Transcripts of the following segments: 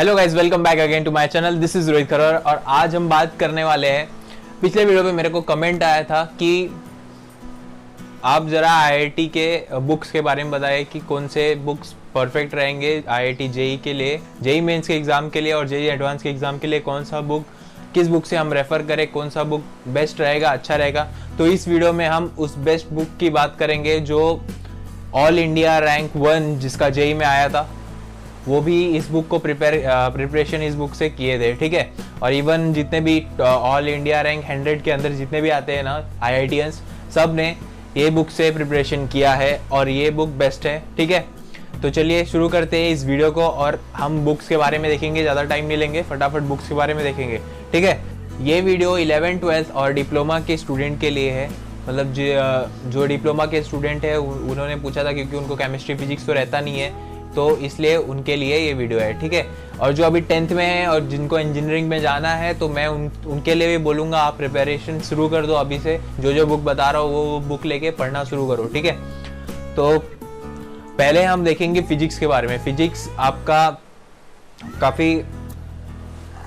Hello guys, welcome back again to my channel. This is Rohit Kharor और आज हम बात करने वाले हैं। पिछले वीडियो में मेरे को कमेंट आया था कि आप जरा आईआईटी के बुक्स के बारे में बताइए कि कौन से बुक्स परफेक्ट रहेंगे आईआईटी जेई के लिए, जेई मेंस के एग्जाम के लिए और जेई एडवांस के एग्जाम के लिए। कौन सा बुक, किस बुक से हम रेफर करें, कौन सा बुक बेस्ट रहेगा, अच्छा रहेगा। तो इस वीडियो में हम उस बेस्ट बुक की बात करेंगे जो ऑल इंडिया रैंक 1 जिसका जेई में आया था, वो भी इस बुक को प्रिपरेशन इस बुक से किए थे, ठीक है। और इवन जितने भी ऑल इंडिया रैंक 100 के अंदर जितने भी आते हैं ना आईआईटीएंस, सब ने ये बुक से प्रिपरेशन किया है और ये बुक बेस्ट है, ठीक है। तो चलिए शुरू करते हैं इस वीडियो को और हम बुक्स के बारे में देखेंगे, ज़्यादा टाइम नहीं लेंगे, फटाफट बुक्स के बारे में देखेंगे, ठीक है। ये वीडियो 11th 12th और डिप्लोमा के स्टूडेंट के लिए है। मतलब जो डिप्लोमा के स्टूडेंट है उन्होंने पूछा था क्योंकि उनको केमिस्ट्री फिजिक्स तो रहता नहीं है, तो इसलिए उनके लिए ये वीडियो है, ठीक है। और जो अभी 10th में है और जिनको इंजीनियरिंग में जाना है, तो मैं उनके लिए भी बोलूँगा आप प्रिपरेशन शुरू कर दो अभी से। जो बुक बता रहा हूँ वो बुक लेके पढ़ना शुरू करो, ठीक है। तो पहले हम देखेंगे फिजिक्स के बारे में। फिजिक्स आपका काफ़ी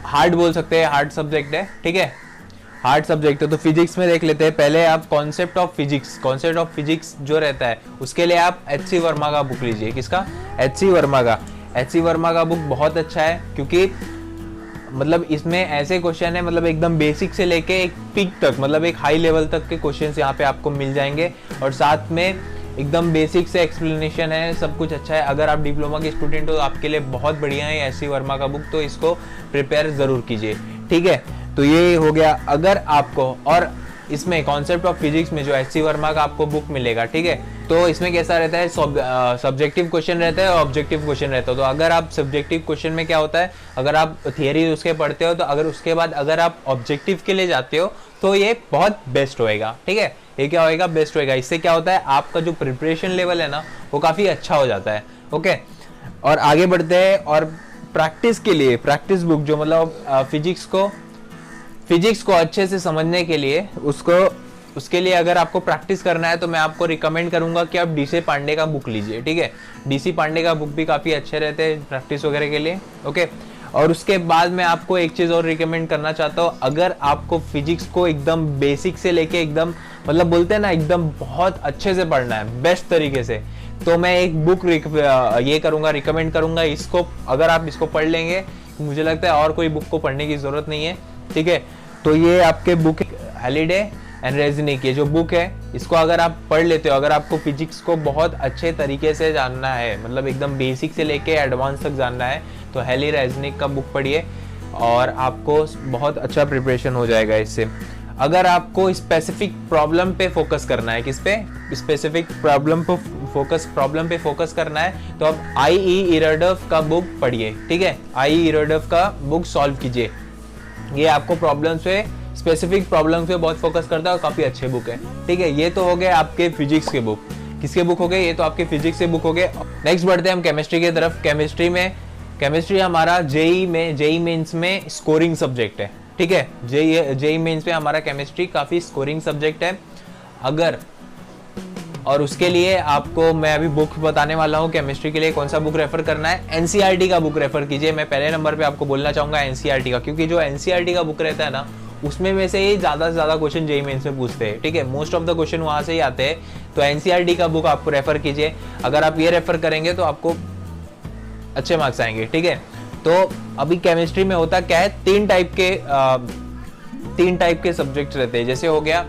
हार्ड बोल सकते हैं, हार्ड सब्जेक्ट है, ठीक है, हार्ड सब्जेक्ट है। तो फिजिक्स में देख लेते हैं। पहले आप कॉन्सेप्ट ऑफ फिजिक्स जो रहता है उसके लिए आप एच.सी. वर्मा का बुक लीजिए। किसका? एच.सी. वर्मा का बुक बहुत अच्छा है क्योंकि मतलब इसमें ऐसे क्वेश्चन है, मतलब एकदम बेसिक से लेके एक पीक तक, मतलब एक हाई लेवल तक के क्वेश्चन यहाँ पे आपको मिल जाएंगे और साथ में एकदम बेसिक से एक्सप्लेनेशन है, सब कुछ अच्छा है। अगर आप डिप्लोमा के स्टूडेंट हो तो आपके लिए बहुत बढ़िया है एच.सी. वर्मा का बुक, तो इसको प्रिपेयर जरूर कीजिए, ठीक है। तो ये हो गया। अगर आपको, और इसमें कॉन्सेप्ट ऑफ फिजिक्स में जो एच.सी. वर्मा का आपको बुक मिलेगा, ठीक है, तो इसमें कैसा रहता है, सब्जेक्टिव क्वेश्चन रहता है और ऑब्जेक्टिव क्वेश्चन रहता है। तो अगर आप सब्जेक्टिव क्वेश्चन में क्या होता है, अगर आप थियरी उसके पढ़ते हो तो अगर उसके बाद अगर आप ऑब्जेक्टिव के लिए जाते हो तो ये बहुत बेस्ट होएगा, ठीक है। ये क्या होएगा? बेस्ट होएगा। इससे क्या होता है, आपका जो प्रिपरेशन लेवल है ना वो काफ़ी अच्छा हो जाता है, ओके। और आगे बढ़ते हैं और प्रैक्टिस के लिए, प्रैक्टिस बुक जो मतलब फिजिक्स को अच्छे से समझने के लिए उसके लिए अगर आपको प्रैक्टिस करना है तो मैं आपको रिकमेंड करूंगा कि आप डी.सी. पांडे का बुक लीजिए, ठीक है। डी.सी. पांडे का बुक भी काफ़ी अच्छे रहते हैं प्रैक्टिस वगैरह के लिए, ओके। और उसके बाद मैं आपको एक चीज़ और रिकमेंड करना चाहता हूँ। अगर आपको फिजिक्स को एकदम बेसिक से लेके एकदम, मतलब बोलते हैं ना, एकदम बहुत अच्छे से पढ़ना है बेस्ट तरीके से, तो मैं एक बुक रिकमेंड करूँगा। इसको अगर आप इसको पढ़ लेंगे, मुझे लगता है और कोई बुक को पढ़ने की ज़रूरत नहीं है, ठीक है। तो ये आपके बुक हैलिडे एंड रेज़निक, ये जो बुक है इसको अगर आप पढ़ लेते हो, अगर आपको फिजिक्स को बहुत अच्छे तरीके से जानना है, मतलब एकदम बेसिक से लेके एडवांस तक जानना है, तो हैली रेज़निक का बुक पढ़िए और आपको बहुत अच्छा प्रिपरेशन हो जाएगा इससे। अगर आपको स्पेसिफिक प्रॉब्लम पे फोकस करना है, किस पे? स्पेसिफिक प्रॉब्लम पे फोकस करना है, तो आप आई.ई. इराडोव का बुक पढ़िए, ठीक है। आई.ई. इराडोव का बुक सॉल्व कीजिए। ये आपको स्पेसिफिक प्रॉब्लम्स पे बहुत फोकस करता है और काफ़ी अच्छे बुक है, ठीक है। ये तो हो गए आपके फिजिक्स के बुक। किसके बुक हो गए? ये तो आपके फिजिक्स के बुक हो गए। नेक्स्ट बढ़ते हैं हम केमिस्ट्री की तरफ। केमिस्ट्री हमारा जेई मेंस में स्कोरिंग सब्जेक्ट है, ठीक है। जेई मेंस में हमारा केमिस्ट्री काफ़ी स्कोरिंग सब्जेक्ट है। और उसके लिए आपको मैं अभी बुक बताने वाला हूँ केमिस्ट्री के लिए कौन सा बुक रेफर करना है। एनसीईआरटी का बुक रेफर कीजिए। मैं पहले नंबर पे आपको बोलना चाहूँगा एनसीईआरटी का, क्योंकि जो एनसीईआरटी का बुक रहता है ना, उसमें में से ये ज़्यादा से ज़्यादा क्वेश्चन जेईई मेंस में पूछते हैं, ठीक है। मोस्ट ऑफ द क्वेश्चन वहाँ से ही आते हैं। तो एनसीईआरटी का बुक आपको रेफर कीजिए। अगर आप ये रेफर करेंगे तो आपको अच्छे मार्क्स आएंगे, ठीक है। तो अभी केमिस्ट्री में होता क्या है, तीन टाइप के सब्जेक्ट रहते हैं। जैसे हो गया,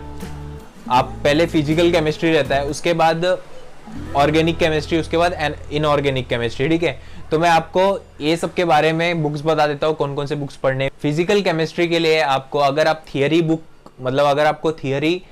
आप पहले फिजिकल केमिस्ट्री रहता है, उसके बाद ऑर्गेनिक केमिस्ट्री, उसके बाद इनऑर्गेनिक केमिस्ट्री, ठीक है। तो मैं आपको ये सब के बारे में बुक्स बता देता हूँ, कौन कौन से बुक्स पढ़ने। फिजिकल केमिस्ट्री के लिए आपको, अगर आप थियरी बुक, मतलब अगर आपको थियरी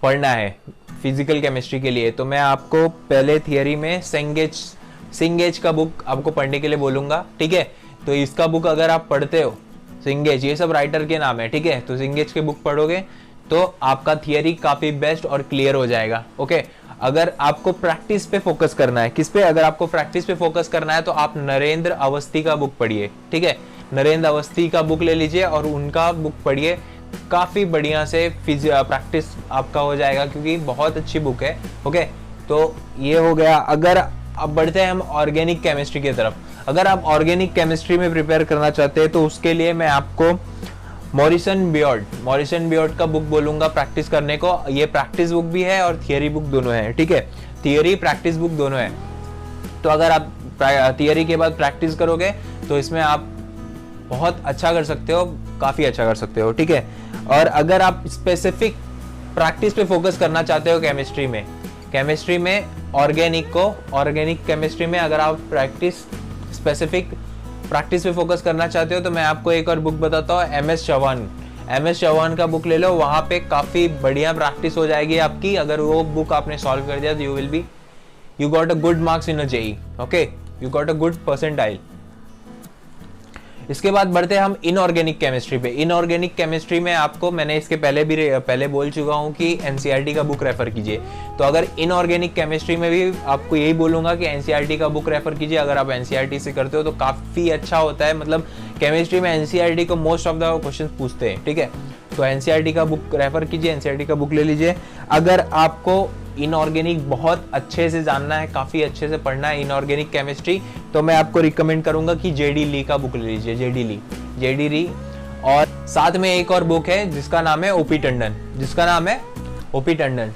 पढ़ना है फिजिकल केमिस्ट्री के लिए, तो मैं आपको पहले थियरी में सिंगेज का बुक आपको पढ़ने के लिए बोलूँगा, ठीक है। तो इसका बुक अगर आप पढ़ते हो, सिंगेज, ये सब राइटर के नाम है, ठीक है। तो सिंगेज के बुक पढ़ोगे तो आपका थियरी काफ़ी बेस्ट और क्लियर हो जाएगा, ओके। अगर आपको प्रैक्टिस पे फोकस करना है, किस पे? अगर आपको प्रैक्टिस पे फोकस करना है तो आप नरेंद्र अवस्थी का बुक पढ़िए, ठीक है। नरेंद्र अवस्थी का बुक ले लीजिए और उनका बुक पढ़िए, काफ़ी बढ़िया से प्रैक्टिस आपका हो जाएगा क्योंकि बहुत अच्छी बुक है, ओके। तो ये हो गया। अगर अब बढ़ते हैं हम ऑर्गेनिक केमिस्ट्री की तरफ। अगर आप ऑर्गेनिक केमिस्ट्री में प्रिपेयर करना चाहते हैं तो उसके लिए मैं आपको मॉरिसन बियॉर्ड का बुक बोलूंगा प्रैक्टिस करने को। ये प्रैक्टिस बुक भी है और थियरी बुक दोनों है, ठीक है, थियरी प्रैक्टिस बुक दोनों है। तो अगर आप थियरी के बाद प्रैक्टिस करोगे तो इसमें आप बहुत अच्छा कर सकते हो, काफी अच्छा कर सकते हो, ठीक है। और अगर आप स्पेसिफिक प्रैक्टिस पे फोकस करना चाहते हो केमिस्ट्री में ऑर्गेनिक केमिस्ट्री में अगर आप स्पेसिफिक प्रैक्टिस पे फोकस करना चाहते हो तो मैं आपको एक और बुक बताता हूँ, एम एस चौहान का बुक ले लो। वहां पे काफी बढ़िया प्रैक्टिस हो जाएगी आपकी। अगर वो बुक आपने सॉल्व कर दिया तो you got a good marks in a JEE, okay, you got a good percentile. इसके बाद बढ़ते हैं हम इनऑर्गेनिक केमिस्ट्री पे। इनऑर्गेनिक केमिस्ट्री में आपको मैंने इसके पहले बोल चुका हूँ कि एनसीईआरटी का बुक रेफर कीजिए। तो अगर इनऑर्गेनिक केमिस्ट्री में भी आपको यही बोलूंगा कि एनसीईआरटी का बुक रेफर कीजिए। अगर आप एनसीईआरटी से करते हो तो काफी अच्छा होता है। मतलब केमिस्ट्री में एनसीईआरटी को मोस्ट ऑफ द क्वेश्चन पूछते हैं, ठीक है। तो एनसीईआरटी का बुक रेफर कीजिए, एनसीईआरटी का बुक ले लीजिए। अगर आपको इनऑर्गेनिक बहुत अच्छे से जानना है, काफी अच्छे से पढ़ना है इनऑर्गेनिक केमिस्ट्री, तो मैं आपको रिकमेंड करूंगा कि जेडी ली का बुक ले लीजिए, जेडी ली। और साथ में एक और बुक है जिसका नाम है ओपी टंडन,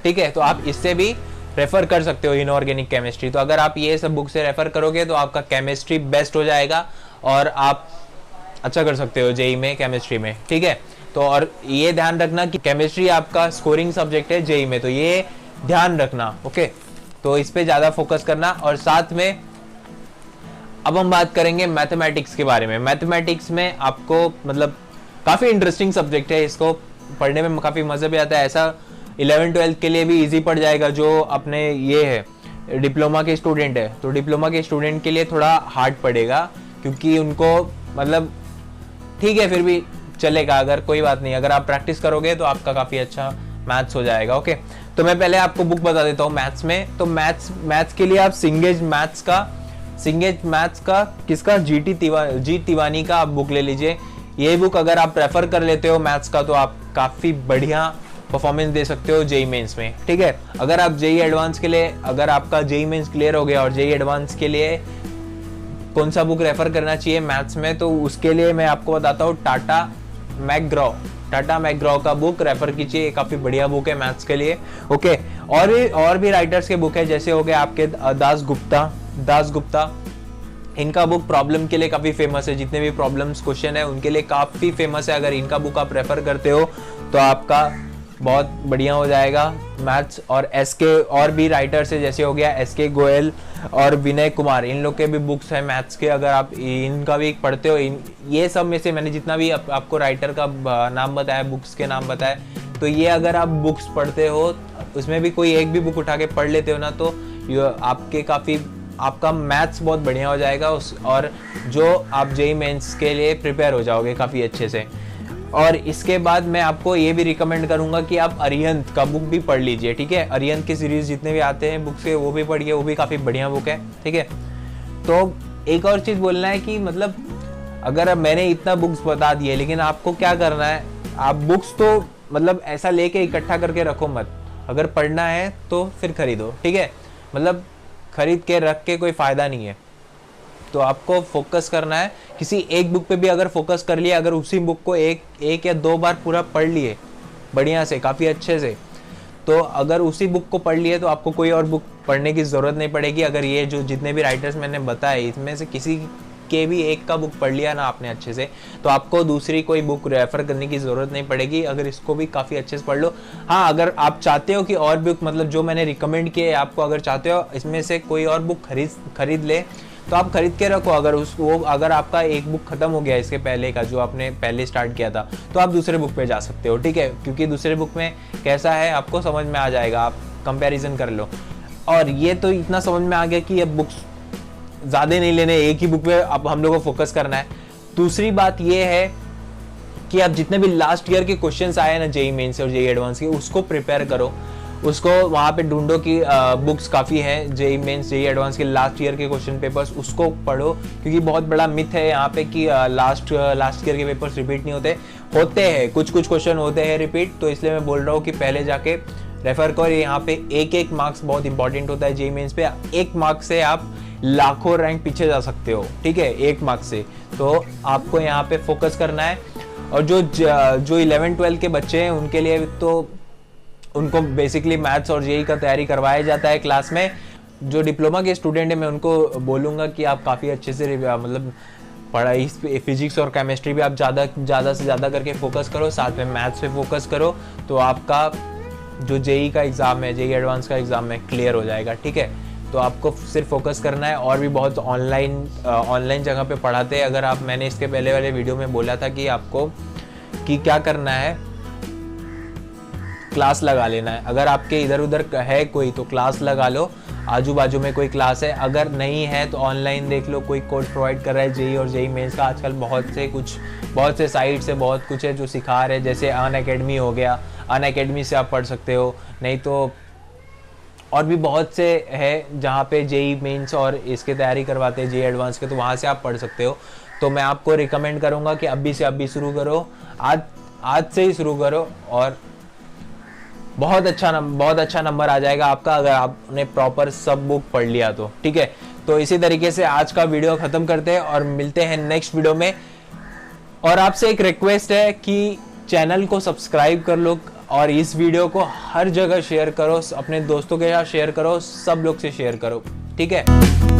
ठीक है। तो आप इससे भी रेफर कर सकते हो इनऑर्गेनिक केमिस्ट्री। तो अगर आप ये सब बुक से रेफर करोगे तो आपका केमिस्ट्री बेस्ट हो जाएगा और आप अच्छा कर सकते हो जेई में केमिस्ट्री में, ठीक है। तो और ये ध्यान रखना कि केमिस्ट्री आपका स्कोरिंग सब्जेक्ट है जेई में, तो ये ध्यान रखना, ओके। तो इस पे ज्यादा फोकस करना। और साथ में अब हम बात करेंगे मैथमेटिक्स के बारे में। मैथमेटिक्स में आपको मतलब काफी इंटरेस्टिंग सब्जेक्ट है, इसको पढ़ने में काफी मजा भी आता है। ऐसा 11-12 के लिए भी इजी पड़ जाएगा। जो अपने ये है डिप्लोमा के स्टूडेंट है तो डिप्लोमा के स्टूडेंट के लिए थोड़ा हार्ड पड़ेगा, क्योंकि उनको मतलब ठीक है फिर भी चलेगा, अगर कोई बात नहीं, अगर आप प्रैक्टिस करोगे तो आपका काफी अच्छा मैथ्स हो जाएगा, ओके। तो मैं पहले आपको बुक बता देता हूँ मैथ्स में। तो मैथ्स के लिए आप सिंगेज मैथ्स का किसका जी तिवानी का आप बुक ले लीजिए। ये बुक अगर आप प्रेफर कर लेते हो मैथ्स का तो आप काफी बढ़िया परफॉर्मेंस दे सकते हो जेई मेंस में, ठीक है। अगर आप जेई एडवांस के लिए, अगर आपका जेई मेंस क्लियर हो गया और जेई एडवांस के लिए कौन सा बुक रेफर करना चाहिए मैथ्स में, तो उसके लिए मैं आपको बताता हूँ टाटा मैकग्रॉ का बुक रेफर कीजिए। काफी बढ़िया बुक है मैथ्स के लिए, ओके। और भी राइटर्स के बुक है, जैसे हो गए आपके दास गुप्ता। इनका बुक प्रॉब्लम के लिए काफी फेमस है, जितने भी प्रॉब्लम्स क्वेश्चन है उनके लिए काफी फेमस है। अगर इनका बुक आप रेफर करते हो तो आपका बहुत बढ़िया हो जाएगा मैथ्स। और एसके और भी राइटर्स है, जैसे हो गया एसके गोयल और विनय कुमार, इन लोग के भी बुक्स है मैथ्स के। अगर आप इनका भी पढ़ते हो, ये सब में से मैंने जितना भी आपको राइटर का नाम बताया, बुक्स के नाम बताए, तो ये अगर आप बुक्स पढ़ते हो उसमें भी कोई एक भी बुक उठा के पढ़ लेते हो ना, तो आपका मैथ्स बहुत बढ़िया हो जाएगा और जो आप जेई मेंस के लिए प्रिपेयर हो जाओगे काफ़ी अच्छे से। और इसके बाद मैं आपको ये भी रिकमेंड करूंगा कि आप अरिहंत का बुक भी पढ़ लीजिए, ठीक है। अरिहंत की सीरीज जितने भी आते हैं बुक्स के वो भी पढ़िए, वो भी काफ़ी बढ़िया बुक है, ठीक है। तो एक और चीज़ बोलना है कि मतलब अगर मैंने इतना बुक्स बता दिए, लेकिन आपको क्या करना है, आप बुक्स तो मतलब ऐसा लेके इकट्ठा करके रखो मत। अगर पढ़ना है तो फिर खरीदो, ठीक है। मतलब खरीद के रख के कोई फ़ायदा नहीं है। तो आपको फोकस करना है किसी एक बुक पे भी। अगर फोकस कर लिया, अगर उसी बुक को एक या दो बार पूरा पढ़ लिए बढ़िया से, काफ़ी अच्छे से, तो अगर उसी बुक को पढ़ लिए तो आपको कोई और बुक पढ़ने की ज़रूरत नहीं पड़ेगी। अगर ये जो जितने भी राइटर्स मैंने बताए इसमें से किसी के भी एक का बुक पढ़ लिया ना आपने अच्छे से, तो आपको दूसरी कोई बुक रेफर करने की ज़रूरत नहीं पड़ेगी। अगर इसको भी काफ़ी अच्छे से पढ़ लो। हाँ, अगर आप चाहते हो कि और बुक मतलब जो मैंने रिकमेंड किए आपको, अगर चाहते हो इसमें से कोई और बुक खरीद ले तो आप खरीद के रखो। अगर आपका एक बुक खत्म हो गया इसके पहले का, जो आपने पहले स्टार्ट किया था, तो आप दूसरे बुक पे जा सकते हो, ठीक है। क्योंकि दूसरे बुक में कैसा है आपको समझ में आ जाएगा, आप कंपैरिजन कर लो। और ये तो इतना समझ में आ गया कि अब बुक्स ज़्यादा नहीं लेने, एक ही बुक पे अब हम लोग को फोकस करना है। दूसरी बात ये है कि आप जितने भी लास्ट ईयर के क्वेश्चंस आए ना जेई मेंस और जेई एडवांस के, उसको प्रिपेयर करो। उसको वहाँ पे ढूंढो कि बुक्स काफ़ी हैं जेई मेंस जेई एडवांस के लास्ट ईयर के क्वेश्चन पेपर्स, उसको पढ़ो। क्योंकि बहुत बड़ा मिथ है यहाँ पे कि लास्ट ईयर के पेपर्स रिपीट नहीं होते हैं। कुछ क्वेश्चन होते हैं रिपीट, तो इसलिए मैं बोल रहा हूँ कि पहले जाके रेफर करो। यहाँ पे एक एक मार्क्स बहुत इंपॉर्टेंट होता है जेईई मेंस पे। एक मार्क से आप लाखों रैंक पीछे जा सकते हो, ठीक है, एक मार्क से। तो आपको यहाँ पे फोकस करना है। और जो 11-12 के बच्चे हैं उनके लिए तो उनको बेसिकली मैथ्स और जेईई का तैयारी करवाया जाता है क्लास में। जो डिप्लोमा के स्टूडेंट है मैं उनको बोलूँगा कि आप काफ़ी अच्छे से मतलब पढ़ाई फिजिक्स और केमिस्ट्री भी आप ज़्यादा से ज़्यादा करके फोकस करो, साथ में मैथ्स पे फोकस करो, तो आपका जो जेईई का एग्ज़ाम है, जेईई एडवांस का एग्ज़ाम है, क्लियर हो जाएगा, ठीक है। तो आपको सिर्फ फोकस करना है। और भी बहुत ऑनलाइन जगह पे पढ़ाते हैं। अगर आप, मैंने इसके पहले वाले वीडियो में बोला था कि आपको कि क्या करना है, क्लास लगा लेना है। अगर आपके इधर उधर है कोई तो क्लास लगा लो, आजू बाजू में कोई क्लास है, अगर नहीं है तो ऑनलाइन देख लो, कोई कोर्स प्रोवाइड कर रहा है जेईई और जेईई मेंस का। आजकल बहुत से साइट से बहुत कुछ है जो सिखा रहे हैं, जैसे अनअकैडमी हो गया, अनअकैडमी से आप पढ़ सकते हो। नहीं तो और भी बहुत से है जहाँ पे जेईई मेंस और इसके तैयारी करवाते हैं, जेईई एडवांस के, तो वहाँ से आप पढ़ सकते हो। तो मैं आपको रिकमेंड करूँगा कि अभी से अभी शुरू करो, आज से ही शुरू करो, और बहुत अच्छा नंबर आ जाएगा आपका अगर आपने प्रॉपर सब बुक पढ़ लिया तो, ठीक है। तो इसी तरीके से आज का वीडियो खत्म करते हैं और मिलते हैं नेक्स्ट वीडियो में। और आपसे एक रिक्वेस्ट है कि चैनल को सब्सक्राइब कर लो और इस वीडियो को हर जगह शेयर करो, अपने दोस्तों के साथ शेयर करो, सब लोग से शेयर करो, ठीक है।